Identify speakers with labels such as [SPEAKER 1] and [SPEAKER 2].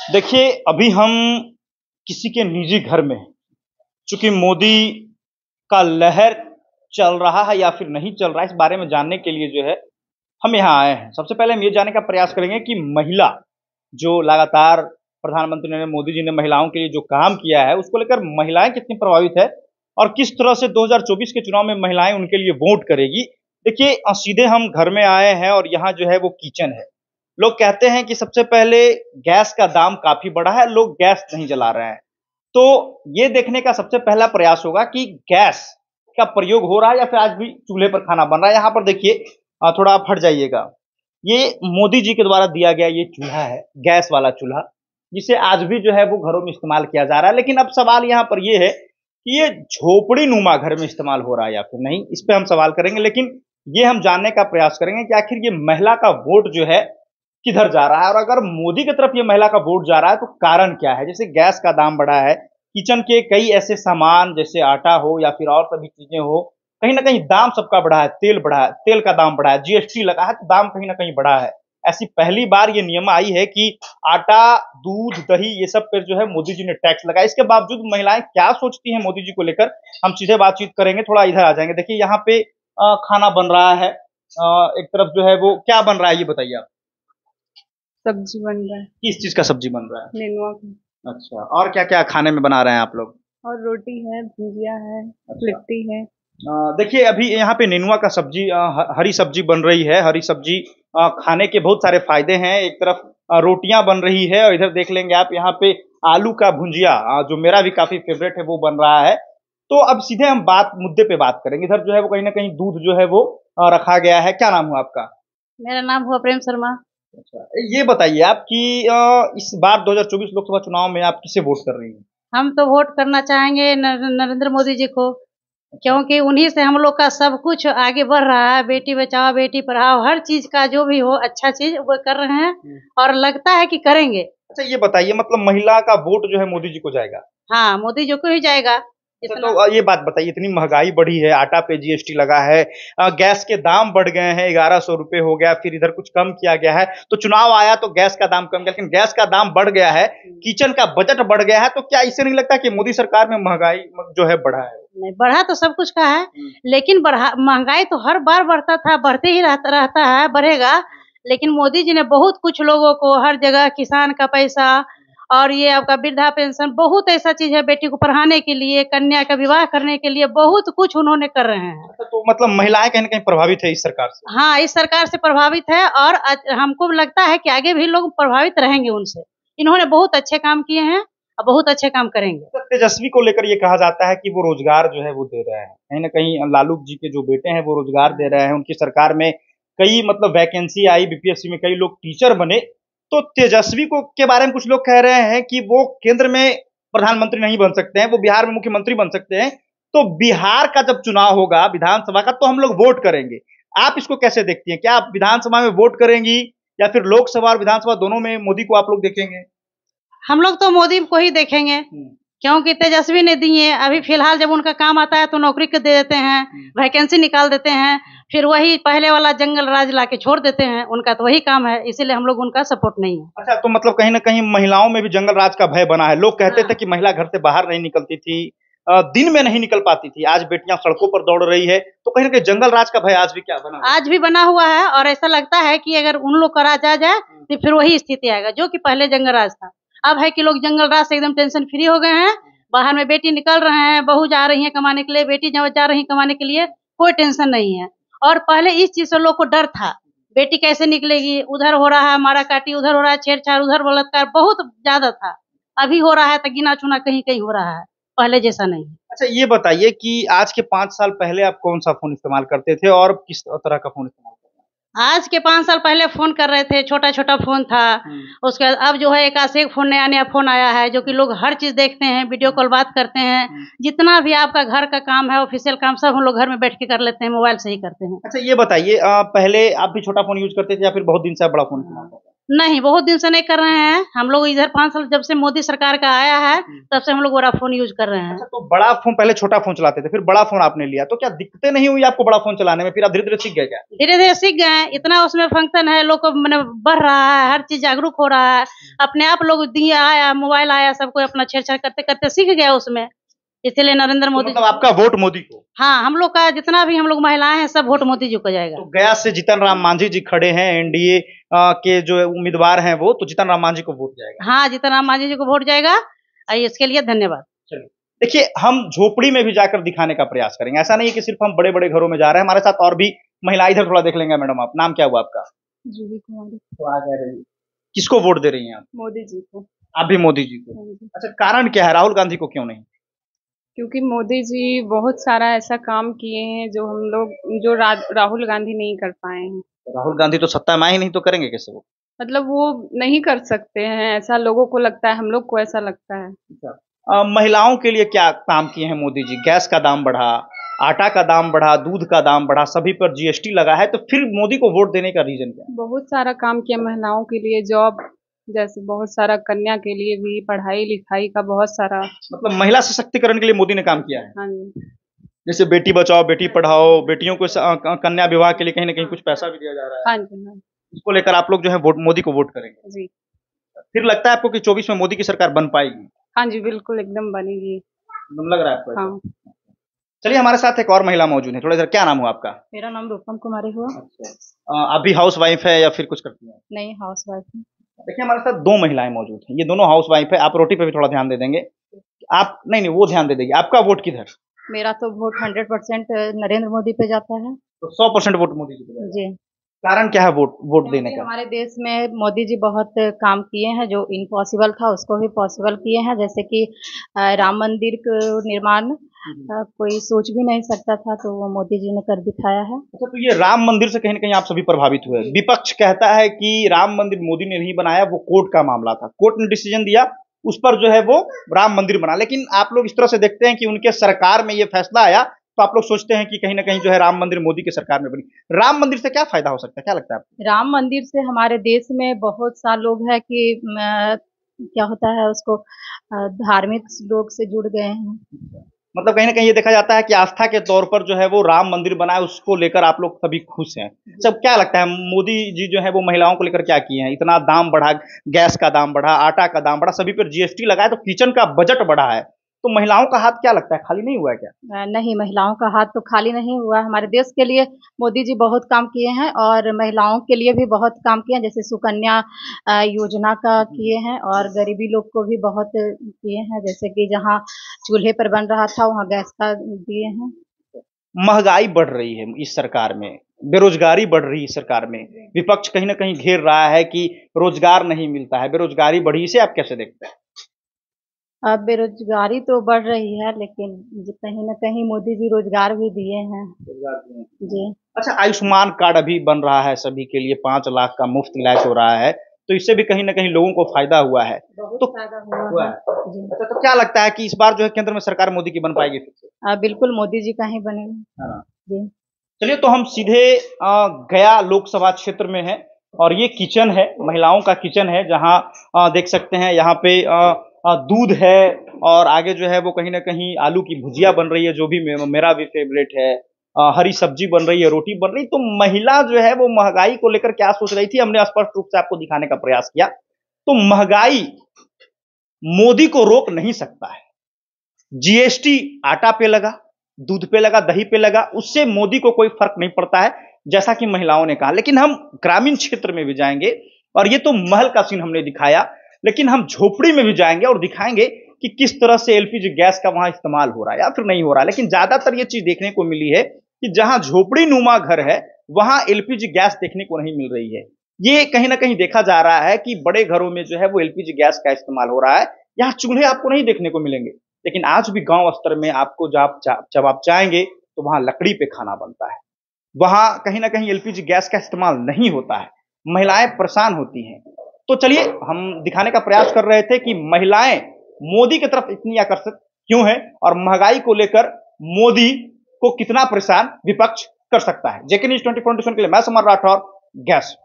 [SPEAKER 1] देखिए, अभी हम किसी के निजी घर में हैं। चूँकि मोदी का लहर चल रहा है या फिर नहीं चल रहा है, इस बारे में जानने के लिए जो है, हम यहाँ आए हैं। सबसे पहले हम ये जानने का प्रयास करेंगे कि महिला जो लगातार प्रधानमंत्री नरेंद्र मोदी जी ने महिलाओं के लिए जो काम किया है, उसको लेकर महिलाएँ कितनी प्रभावित है और किस तरह से 2024 के चुनाव में महिलाएँ उनके लिए वोट करेगी। देखिए सीधे हम घर में आए हैं और यहाँ जो है वो किचन है। लोग कहते हैं कि सबसे पहले गैस का दाम काफ़ी बढ़ा है, लोग गैस नहीं जला रहे हैं। तो ये देखने का सबसे पहला प्रयास होगा कि गैस का प्रयोग हो रहा है या फिर आज भी चूल्हे पर खाना बन रहा है। यहाँ पर देखिए थोड़ा आप हट जाइएगा। ये मोदी जी के द्वारा दिया गया ये चूल्हा है, गैस वाला चूल्हा, जिसे आज भी जो है वो घरों में इस्तेमाल किया जा रहा है। लेकिन अब सवाल यहाँ पर ये है कि ये झोपड़ी-नुमा घर में इस्तेमाल हो रहा है या फिर नहीं, इस पे हम सवाल करेंगे। लेकिन ये हम जानने का प्रयास करेंगे कि आखिर ये महिला का वोट जो है किधर जा रहा है और अगर मोदी की तरफ ये महिला का वोट जा रहा है तो कारण क्या है? जैसे गैस का दाम बढ़ा है, किचन के कई ऐसे सामान जैसे आटा हो या फिर और सभी चीजें हो, कहीं न कहीं दाम सबका बढ़ा है, तेल बढ़ा है, तेल का दाम बढ़ा है, जीएसटी लगा है तो दाम कहीं न कहीं बढ़ा है। ऐसी पहली बार ये नियम आई है कि आटा, दूध, दही ये सब पर जो है मोदी जी ने टैक्स लगाया। इसके बावजूद महिलाएं क्या सोचती हैं मोदी जी को लेकर, हम सीधे बातचीत करेंगे। थोड़ा इधर आ जाएंगे। देखिए यहाँ पे खाना बन रहा है, एक तरफ जो है वो क्या बन रहा है ये बताइए आप?
[SPEAKER 2] सब्जी बन रहा है।
[SPEAKER 1] किस चीज़ का सब्जी बन रहा है?
[SPEAKER 2] नेनुआ का।
[SPEAKER 1] अच्छा, और क्या-क्या खाने में बना रहे हैं आप लोग?
[SPEAKER 2] और रोटी है, भुजिया है,
[SPEAKER 1] अच्छा।
[SPEAKER 2] लिट्टी है।
[SPEAKER 1] देखिए अभी यहाँ पे नेनुआ का सब्जी हरी सब्जी बन रही है। हरी सब्जी खाने के बहुत सारे फ़ायदे हैं। एक तरफ रोटियाँ बन रही है और इधर देख लेंगे आप यहाँ पे आलू का भुजिया जो मेरा भी काफ़ी फ़ेवरेट है वो बन रहा है। तो अब सीधे हम मुद्दे पे बात करेंगे। इधर जो है वो कहीं न कहीं दूध जो है वो रखा गया है। क्या नाम हुआ आपका?
[SPEAKER 2] मेरा नाम हुआ प्रेम शर्मा।
[SPEAKER 1] अच्छा, ये बताइए आप कि इस बार 2024 लोकसभा चुनाव में आप किसे वोट कर रही हैं?
[SPEAKER 2] हम तो वोट करना चाहेंगे नरेंद्र मोदी जी को, क्योंकि उन्हीं से हम लोग का सब कुछ आगे बढ़ रहा है। बेटी बचाओ, बेटी पढ़ाओ, हर चीज़ का जो भी हो अच्छा चीज़ वो कर रहे हैं और लगता है कि करेंगे।
[SPEAKER 1] अच्छा ये बताइए मतलब महिला का वोट जो है मोदी जी को जाएगा?
[SPEAKER 2] हाँ, मोदी जी को ही जाएगा।
[SPEAKER 1] अच्छा
[SPEAKER 2] इतना
[SPEAKER 1] तो ये बात बताइए इतनी महँगाई बढ़ी है, आटा पे जीएसटी लगा है, गैस के दाम बढ़ गए हैं, 1100 रुपए हो गया, फिर इधर कुछ कम किया गया है, तो चुनाव आया तो गैस का दाम कम गया, लेकिन गैस का दाम बढ़ गया है, किचन का बजट बढ़ गया है, तो क्या इससे नहीं लगता कि मोदी सरकार में महँगाई जो है बढ़ा है?
[SPEAKER 2] नहीं, बढ़ा तो सब कुछ का है, लेकिन महँगाई तो हर बार बढ़ता था, बढ़ते ही रहता है, बढ़ेगा। लेकिन मोदी जी ने बहुत कुछ लोगों को हर जगह किसान का पैसा और ये आपका वृद्धा पेंशन, बहुत ऐसा चीज़ है बेटी को पढ़ाने के लिए, कन्या का विवाह करने के लिए, बहुत कुछ उन्होंने कर रहे हैं।
[SPEAKER 1] अच्छा तो मतलब महिलाएँ कहीं न कहीं प्रभावित है इस सरकार से?
[SPEAKER 2] हाँ, इस सरकार से प्रभावित है और हमको लगता है कि आगे भी लोग प्रभावित रहेंगे उनसे। इन्होंने बहुत अच्छे काम किए हैं और बहुत अच्छे काम करेंगे।
[SPEAKER 1] तो तेजस्वी को लेकर ये कहा जाता है कि वो रोजगार जो है वो दे रहे हैं। कहीं न कहीं लालू जी के जो बेटे हैं वो रोजगार दे रहे हैं। उनकी सरकार में कई मतलब वैकेंसी आई बीपीएससी में कई लोग टीचर बने। तो तेजस्वी को के बारे में कुछ लोग कह रहे हैं कि वो केंद्र में प्रधानमंत्री नहीं बन सकते हैं, वो बिहार में मुख्यमंत्री बन सकते हैं। तो बिहार का जब चुनाव होगा विधानसभा का तो हम लोग वोट करेंगे। आप इसको कैसे देखती हैं? क्या आप विधानसभा में वोट करेंगी या फिर लोकसभा और विधानसभा दोनों में मोदी को आप लोग देखेंगे?
[SPEAKER 2] हम लोग तो मोदी को ही देखेंगे, क्योंकि तेजस्वी ने दिए। अभी फिलहाल जब उनका काम आता है तो नौकरी के दे देते हैं, वैकेंसी निकाल देते हैं, फिर वही पहले वाला जंगल राज लाके छोड़ देते हैं। उनका तो वही काम है, इसीलिए हम लोग उनका सपोर्ट नहीं है।
[SPEAKER 1] अच्छा तो मतलब कहीं न कहीं महिलाओं में भी जंगल राज का भय बना है। लोग कहते थे कि महिला घर से बाहर नहीं निकलती थी, दिन में नहीं निकल पाती थी। आज बेटियाँ सड़कों पर दौड़ रही है, तो कहीं न कहीं जंगल राज का भय आज भी क्या बना हुआ है?
[SPEAKER 2] आज भी बना हुआ है और ऐसा लगता है कि अगर उन लोग का राज आ जाए तो फिर वही स्थिति आएगा जो कि पहले जंगल राज था। अब है कि लोग जंगल राज से एकदम टेंशन फ्री हो गए हैं। बाहर में बेटी निकल रहे हैं, बहू जा रही है कमाने के लिए, बेटी जा रही है कमाने के लिए, कोई टेंशन नहीं है। और पहले इस चीज से लोग को डर था, बेटी कैसे निकलेगी, उधर हो रहा है मारा काटी, उधर हो रहा है छेड़छाड़, उधर बलात्कार, बहुत ज्यादा था। अभी हो रहा है तो गिना चुना कहीं कहीं हो रहा है, पहले जैसा नहीं।
[SPEAKER 1] अच्छा ये बताइए कि आज के 5 साल पहले आप कौन-सा फ़ोन इस्तेमाल करते थे और किस तरह का फ़ोन इस्तेमाल करते हैं?
[SPEAKER 2] आज के 5 साल पहले फ़ोन कर रहे थे, छोटा-छोटा फ़ोन था। उसके बाद अब जो है एक से एक फ़ोन नया-नया फ़ोन आया है, जो कि लोग हर चीज़ देखते हैं, वीडियो कॉल बात करते हैं। जितना भी आपका घर का काम है, ऑफ़िशियल काम सब हम लोग घर में बैठ के कर लेते हैं, मोबाइल से ही करते हैं।
[SPEAKER 1] अच्छा ये बताइए पहले आप भी छोटा फ़ोन यूज़ करते थे या फिर बहुत दिन से आप बड़ा फ़ोन इस्तेमाल करते हैं?
[SPEAKER 2] नहीं, बहुत दिन से नहीं कर रहे हैं। हम लोग इधर 5 साल जब से मोदी सरकार का आया है, तब से हम लोग बड़ा फ़ोन यूज़ कर रहे हैं।
[SPEAKER 1] अच्छा, तो बड़ा फ़ोन, पहले छोटा फ़ोन चलाते थे, फिर बड़ा फ़ोन आपने लिया, तो क्या दिक्कतें नहीं हुई आपको बड़ा फ़ोन चलाने में? फिर आप धीरे-धीरे सीख गए क्या?
[SPEAKER 2] धीरे-धीरे सीख गए हैं, इतना उसमें फंक्शन है, लोग को मने बढ़ रहा है, हर चीज़ जागरूक हो रहा है। अपने आप लोग दिए आया, मोबाइल आया, सब कोई अपना छेड़-छाड़ करते-करते सीख गया उसमें। इसीलिए नरेंद्र
[SPEAKER 1] तो
[SPEAKER 2] मोदी
[SPEAKER 1] मतलब
[SPEAKER 2] जी
[SPEAKER 1] आपका वोट मोदी को।
[SPEAKER 2] हाँ, हम लोग का जितना भी हम लोग महिलाएँ हैं, सब वोट मोदी जी को जाएगा।
[SPEAKER 1] तो गया से जीतन राम मांझी जी खड़े हैं, एनडीए के जो उम्मीदवार हैं वो, तो जीतन राम मांझी को वोट जाएगा।
[SPEAKER 2] हाँ, जीतन राम मांझी जी को वोट जाएगा इसके लिए धन्यवाद।
[SPEAKER 1] चलिए, देखिए, हम झोपड़ी में भी जाकर दिखाने का प्रयास करेंगे। ऐसा नहीं है कि सिर्फ हम बड़े-बड़े घरों में जा रहे हैं, हमारे साथ और भी महिलाएं, इधर थोड़ा देख लेंगे। मैडम, आप नाम क्या हुआ आपका?
[SPEAKER 3] जूही कुमारी।
[SPEAKER 1] तो आ कह रही, किसको वोट दे रही हैं आप?
[SPEAKER 3] मोदी जी को।
[SPEAKER 1] आप भी मोदी जी को।
[SPEAKER 3] हाँ जी।
[SPEAKER 1] अच्छा, कारण क्या है, राहुल गांधी को क्यों नहीं?
[SPEAKER 3] क्योंकि मोदी जी बहुत सारा ऐसा काम किए हैं जो हम लोग जो राहुल गांधी नहीं कर पाए हैं।
[SPEAKER 1] राहुल गांधी तो सत्ता में आए ही नहीं, तो करेंगे कैसे वो?
[SPEAKER 3] मतलब वो नहीं कर सकते हैं, ऐसा लोगों को लगता है, हम लोग को ऐसा लगता है।
[SPEAKER 1] महिलाओं के लिए क्या काम किए हैं मोदी जी? गैस का दाम बढ़ा, आटा का दाम बढ़ा, दूध का दाम बढ़ा, सभी पर जीएसटी लगा है, तो फिर मोदी को वोट देने का रीजन क्या है?
[SPEAKER 3] बहुत सारा काम किया महिलाओं के लिए, जॉब जैसे बहुत सारा, कन्या के लिए भी पढ़ाई लिखाई का बहुत सारा।
[SPEAKER 1] मतलब महिला सशक्तिकरण के लिए मोदी ने काम किया है।
[SPEAKER 3] हाँ जी।
[SPEAKER 1] जैसे बेटी बचाओ बेटी पढ़ाओ, बेटियों को कन्या विवाह के लिए कहीं ना कहीं कुछ पैसा भी दिया जा रहा है।
[SPEAKER 3] हाँ जी। हाँ
[SPEAKER 1] इसको लेकर आप लोग जो है वोट मोदी को वोट करेंगे।
[SPEAKER 3] जी।
[SPEAKER 1] फिर लगता है आपको कि 24 में मोदी की सरकार बन पाएगी?
[SPEAKER 3] हाँ जी, बिल्कुल एकदम बनेगी।
[SPEAKER 1] एकदम लग रहा है आपको ऐसा?
[SPEAKER 3] हाँ।
[SPEAKER 1] चलिए, हमारे साथ एक और महिला मौजूद है, थोड़ा इधर। क्या नाम हुआ आपका?
[SPEAKER 2] मेरा नाम रूपम कुमारी हुआ।
[SPEAKER 1] आप भी हाउस वाइफ है या फिर कुछ करती हैं?
[SPEAKER 2] नहीं, हाउसवाइफ हूँ।
[SPEAKER 1] देखिए, हमारे साथ 2 महिलाएं मौजूद हैं, ये दोनों हाउस वाइफ है। आप रोटी पे भी थोड़ा ध्यान दे देंगे। आप नहीं नहीं, वो ध्यान दे देंगे। आपका वोट किधर?
[SPEAKER 2] मेरा तो वोट 100% नरेंद्र मोदी पे जाता है।
[SPEAKER 1] तो 100% वोट मोदी जी को जाएगा।
[SPEAKER 2] जी।
[SPEAKER 1] कारण क्या है वोट वोट देने
[SPEAKER 2] क्योंकि
[SPEAKER 1] का?
[SPEAKER 2] हमारे देश में मोदी जी बहुत काम किए हैं, जो इम्पॉसिबल था उसको भी पॉसिबल किए हैं। जैसे कि राम मंदिर का निर्माण कोई सोच भी नहीं सकता था, तो वो मोदी जी ने कर दिखाया है।
[SPEAKER 1] अच्छा, तो ये राम मंदिर से कहीं ना कहीं आप सभी प्रभावित हुए। विपक्ष कहता है कि राम मंदिर मोदी ने नहीं बनाया, वो कोर्ट का मामला था, कोर्ट ने डिसीजन दिया, उस पर जो है वो राम मंदिर बना। लेकिन आप लोग इस तरह से देखते हैं कि उनके सरकार में ये फैसला आया, तो आप लोग सोचते हैं कि कहीं ना कहीं जो है राम मंदिर मोदी की सरकार में बनी। राम मंदिर से क्या फायदा हो सकता है, क्या लगता है आपको?
[SPEAKER 2] राम मंदिर से हमारे देश में बहुत सा लोग है कि क्या होता है उसको धार्मिक लोग से जुड़ गए हैं।
[SPEAKER 1] मतलब कहीं ना कहीं ये देखा जाता है कि आस्था के तौर पर जो है वो राम मंदिर बना है, उसको लेकर आप लोग सभी खुश हैं। सब क्या लगता है मोदी जी जो है वो महिलाओं को लेकर क्या किए हैं? इतना दाम बढ़ा, गैस का दाम बढ़ा, आटा का दाम बढ़ा, सभी पर जीएसटी लगा है, तो किचन का बजट बढ़ा है, तो महिलाओं का हाथ क्या लगता है खाली नहीं हुआ है क्या?
[SPEAKER 2] नहीं, महिलाओं का हाथ तो खाली नहीं हुआ। हमारे देश के लिए मोदी जी बहुत काम किए हैं और महिलाओं के लिए भी बहुत काम किए हैं, जैसे सुकन्या योजना का किए हैं और गरीबी लोग को भी बहुत किए हैं, जैसे कि जहाँ चूल्हे पर बन रहा था वहाँ गैस का दिए हैं।
[SPEAKER 1] महंगाई बढ़ रही है इस सरकार में, बेरोजगारी बढ़ रही है इस सरकार में, विपक्ष कहीं ना कहीं घेर रहा है कि रोजगार नहीं मिलता है, बेरोजगारी बढ़ी, इसे आप कैसे देखते हैं?
[SPEAKER 2] अब बेरोजगारी तो बढ़ रही है, लेकिन कहीं न कहीं मोदी जी रोजगार भी दिए हैं। जी।
[SPEAKER 1] अच्छा, आयुष्मान कार्ड अभी बन रहा है सभी के लिए, 5 लाख का मुफ्त इलाज हो रहा है, तो इससे भी कहीं ना कहीं लोगों को फायदा हुआ है।
[SPEAKER 2] बहुत
[SPEAKER 1] तो
[SPEAKER 2] फायदा
[SPEAKER 1] हुआ
[SPEAKER 2] हुआ
[SPEAKER 1] है।
[SPEAKER 2] है। जी।
[SPEAKER 1] अच्छा, तो क्या लगता है कि इस बार जो है केंद्र में सरकार मोदी की बन पाएगी फिर से?
[SPEAKER 2] बिल्कुल मोदी जी का ही बनेगा।
[SPEAKER 1] है ना?
[SPEAKER 2] जी।
[SPEAKER 1] चलिए, तो हम सीधे गया लोकसभा क्षेत्र में हैं, और ये किचन है, महिलाओं का किचन है, जहां देख सकते हैं यहाँ पे दूध है, और आगे जो है वो कहीं ना कहीं आलू की भुजिया बन रही है, जो भी मेरा भी फेवरेट है। हरी सब्जी बन रही है, रोटी बन रही। तो महिला जो है वो महंगाई को लेकर क्या सोच रही थी, हमने स्पष्ट रूप से आपको दिखाने का प्रयास किया। तो महंगाई मोदी को रोक नहीं सकता है। जीएसटी आटा पे लगा, दूध पे लगा, दही पे लगा, उससे मोदी को कोई फर्क नहीं पड़ता है, जैसा कि महिलाओं ने कहा। लेकिन हम ग्रामीण क्षेत्र में भी जाएंगे, और ये तो महल का सीन हमने दिखाया, लेकिन हम झोपड़ी में भी जाएंगे और दिखाएंगे कि किस तरह से एलपीजी गैस का वहां इस्तेमाल हो रहा है या फिर नहीं हो रहा है। लेकिन ज्यादातर ये चीज देखने को मिली है कि जहां झोपड़ी नुमा घर है वहां एलपीजी गैस देखने को नहीं मिल रही है। ये कहीं ना कहीं देखा जा रहा है कि बड़े घरों में जो है वो एलपीजी गैस का इस्तेमाल हो रहा है, यहाँ चूल्हे आपको नहीं देखने को मिलेंगे। लेकिन आज भी गांव स्तर में आपको जब आप जाएंगे तो वहां लकड़ी पे खाना बनता है, वहां कहीं ना कहीं एलपीजी गैस का इस्तेमाल नहीं होता है, महिलाएं परेशान होती हैं। तो चलिए, हम दिखाने का प्रयास कर रहे थे कि महिलाएं मोदी की तरफ इतनी आकर्षित क्यों है, और महंगाई को लेकर मोदी को कितना परेशान विपक्ष कर सकता है। जेके न्यूज 24 के लिए मैं समर राठौर, गैस।